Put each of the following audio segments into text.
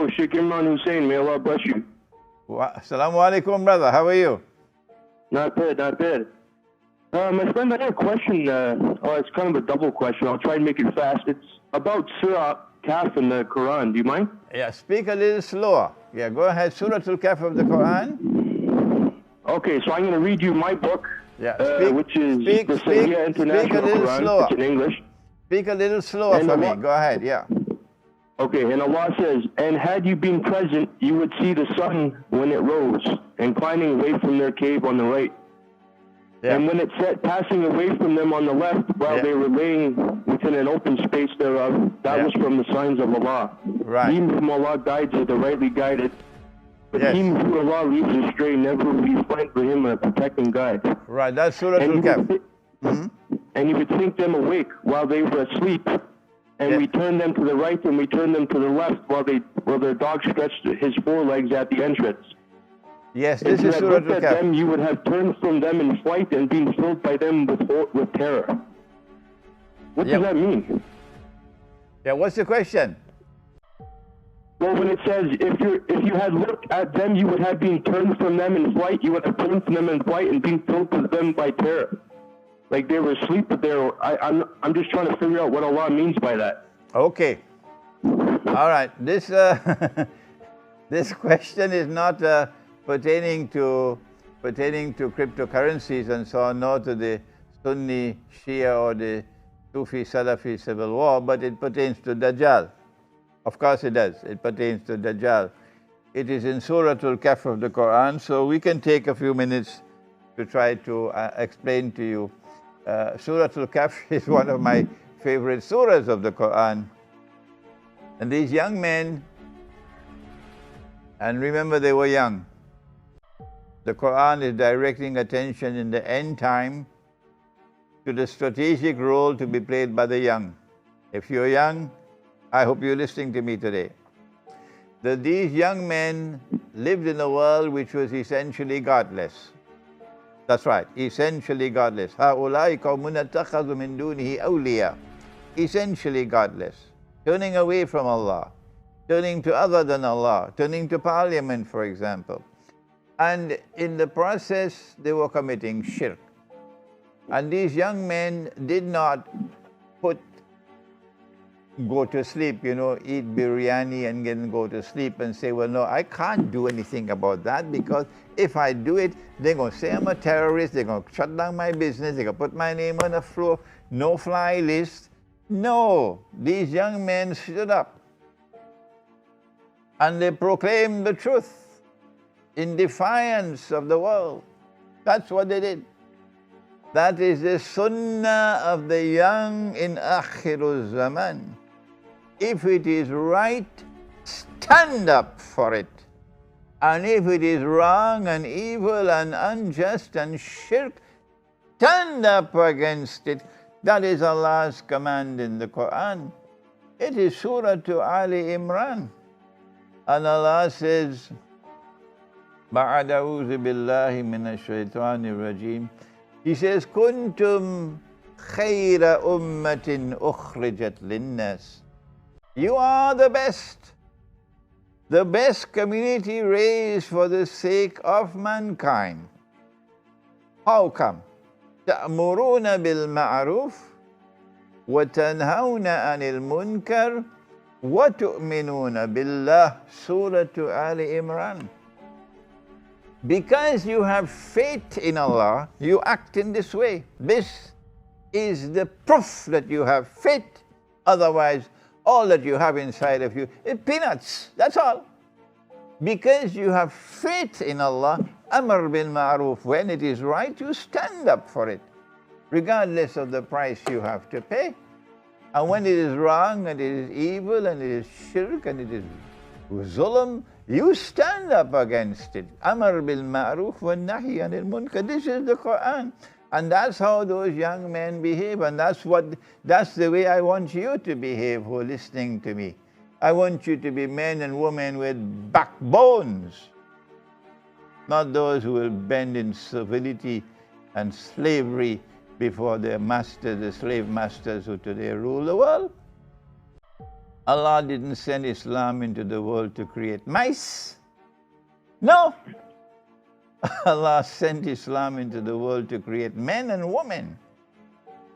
Syeikh Imran Hosein. May Allah bless you. Assalamu alaikum, brother. How are you? Not bad, not bad. My friend, I had a question. It's kind of a double question. I'll try and make it fast. It's about Surah Kahf in the Quran. Do you mind? Yeah, speak a little slower. Yeah, go ahead. Surah Al Kahf of the Quran. Okay, so I'm going to read you my book, which is the Sahih International Quran. Slower. It's in English. Speak a little slower for me. Go ahead, yeah. Okay, and Allah says, "And had you been present, you would see the sun when it rose, inclining away from their cave on the right. Yeah. And when it set, passing away from them on the left, while they were laying within an open space thereof, that was from the signs of Allah. Right. He whom Allah guides is the rightly guided, but him who Allah leaves astray, never will we find for him a protecting guide." Right, that's Surah Al Kahf. And you would think them awake while they were asleep, and we turned them to the right and we turned them to the left while their dog stretched his forelegs at the entrance. Yes, this is Surah Al Kahf. You would have turned from them in flight and been filled by them with terror. What does that mean? Yeah, what's the question? Well, when it says, if you had looked at them, you would have been turned from them in flight, you would have turned from them in flight and been filled with them by terror. Like they were asleep, but I'm just trying to figure out what Allah means by that. Okay. All right. This this question is not pertaining to cryptocurrencies and so on, nor to the Sunni, Shia or the Sufi, Salafi civil war, but it pertains to Dajjal. Of course it does. It pertains to Dajjal. It is in Surah Al Kahf of the Quran, so we can take a few minutes to try to explain to you. Surah Al Kahf is one of my favorite surahs of the Quran. And these young men, and remember they were young, the Quran is directing attention in the end time to the strategic role to be played by the young. If you're young, I hope you're listening to me today. That these young men lived in a world which was essentially godless. That's right, essentially godless. هَؤُلَاءِ قَوْمٌ اتَّخَذُوا مِن دُونِهِ أَوْلِيَاءَ. Essentially godless, turning away from Allah, turning to other than Allah, turning to parliament, for example. And in the process, they were committing shirk. And these young men did not go to sleep, eat biryani and then go to sleep and say, well, no, I can't do anything about that because if I do it, they're going to say I'm a terrorist, they're going to shut down my business, they're going to put my name on a no-fly list. No, these young men stood up and they proclaimed the truth in defiance of the world. That's what they did. That is the sunnah of the young in Akhir Zaman. If it is right, stand up for it. And if it is wrong and evil and unjust and shirk, stand up against it. That is Allah's command in the Quran. It is Surah Ali Imran. And Allah says, بَعَدَ أَعُوذُ بِاللَّهِ مِنَ الشَّيْطَانِ الرَّجِيمِ. He says, كُنْتُمْ خَيْرَ أُمَّةٍ أُخْرِجَتْ لِلنَّاسِ. You are the best community raised for the sake of mankind. How come? تَأْمُرُونَ بِالْمَعْرُوفِ وَتَنْهَوْنَ عَنِ الْمُنْكَرِ وَتُؤْمِنُونَ بِاللَّهِ. Surah Ali Imran. Because you have faith in Allah, you act in this way. This is the proof that you have faith. Otherwise, all that you have inside of you is peanuts. That's all. Because you have faith in Allah, Amr bil Ma'ruf. When it is right, you stand up for it, regardless of the price you have to pay. And when it is wrong, and it is evil, and it is shirk, and it is zulm, you stand up against it. Amr bil Ma'ruf wa nahi anil munkar. This is the Quran. And that's how those young men behave, and that's the way I want you to behave who are listening to me. I want you to be men and women with backbones, not those who will bend in servility and slavery before their masters, the slave masters who today rule the world. Allah didn't send Islam into the world to create mice. No. Allah sent Islam into the world to create men and women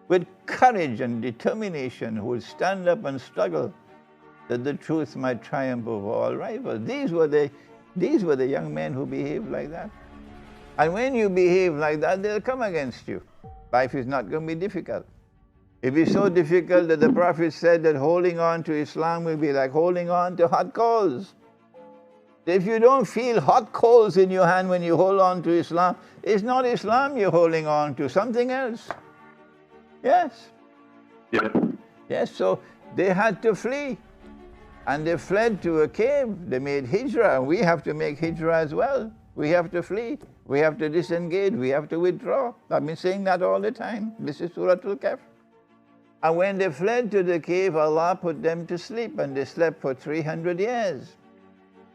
with courage and determination who would stand up and struggle that the truth might triumph over all rivals. These were the young men who behaved like that. And when you behave like that, they'll come against you. Life is not going to be difficult. It will be so difficult that the Prophet said that holding on to Islam will be like holding on to hot coals. If you don't feel hot coals in your hand when you hold on to Islam, it's not Islam you're holding on to, something else. Yes. Yeah. Yes, so they had to flee. And they fled to a cave. They made hijrah, and we have to make hijrah as well. We have to flee. We have to disengage. We have to withdraw. I've been saying that all the time. This is Surah Al Kahfi. And when they fled to the cave, Allah put them to sleep, and they slept for 300 years.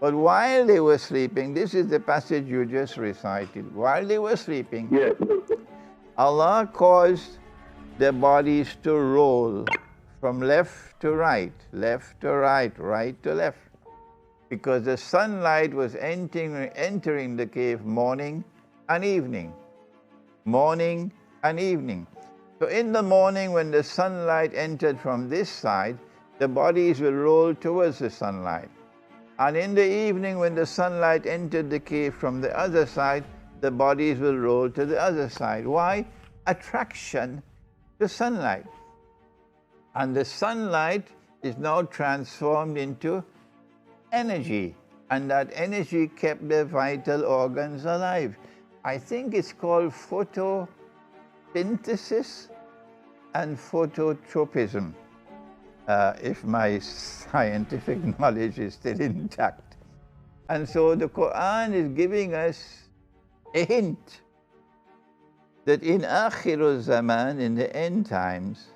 But while they were sleeping, this is the passage you just recited. While they were sleeping, Yeah. Allah caused their bodies to roll from left to right, right to left, because the sunlight was entering the cave morning and evening. Morning and evening. So in the morning, when the sunlight entered from this side, the bodies will roll towards the sunlight. And in the evening, when the sunlight entered the cave from the other side, the bodies will roll to the other side. Why? Attraction to sunlight. And the sunlight is now transformed into energy. And that energy kept their vital organs alive. I think it's called photosynthesis and phototropism, if my scientific knowledge is still intact. And so the Quran is giving us a hint that in Akhir Zaman, in the end times,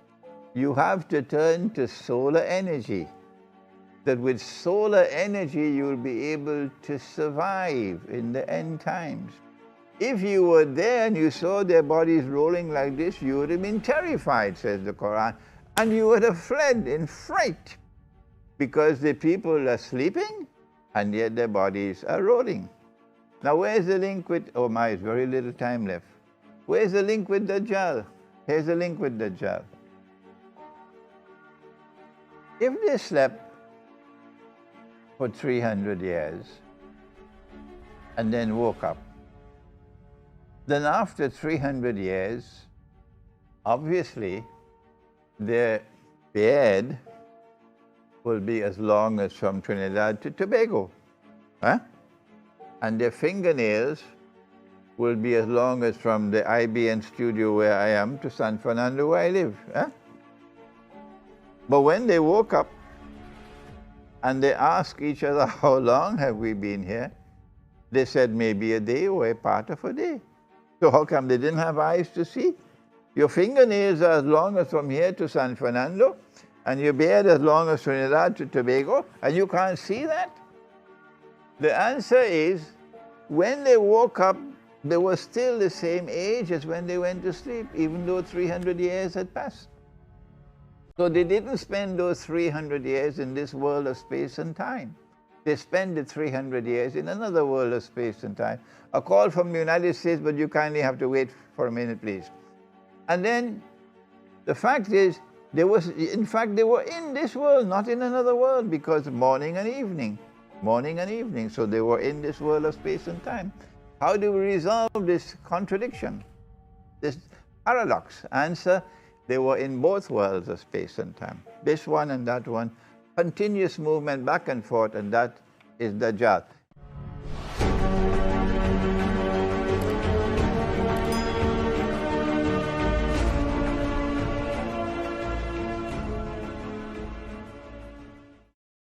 you have to turn to solar energy. That with solar energy, you'll be able to survive in the end times. If you were there and you saw their bodies rolling like this, you would have been terrified, says the Quran, and you would have fled in fright, because the people are sleeping and yet their bodies are rolling. Now where's the link with, oh my, it's very little time left. Where's the link with Dajjal? Here's the link with Dajjal. If they slept for 300 years and then woke up, then after 300 years, obviously, their beard will be as long as from Trinidad to Tobago. Huh? And their fingernails will be as long as from the IBN studio where I am to San Fernando where I live. Huh? But when they woke up and they asked each other, how long have we been here? They said maybe a day or a part of a day. So how come they didn't have eyes to see? Your fingernails are as long as from here to San Fernando, and your beard as long as Trinidad to Tobago, and you can't see that? The answer is, when they woke up, they were still the same age as when they went to sleep, even though 300 years had passed. So they didn't spend those 300 years in this world of space and time. They spent the 300 years in another world of space and time. A call from the United States, but you kindly have to wait for a minute, please. And then the fact is, they were in this world, not in another world, because morning and evening. So they were in this world of space and time. How do we resolve this contradiction, this paradox? Answer, they were in both worlds of space and time. This one and that one, continuous movement back and forth, and that is Dajjal.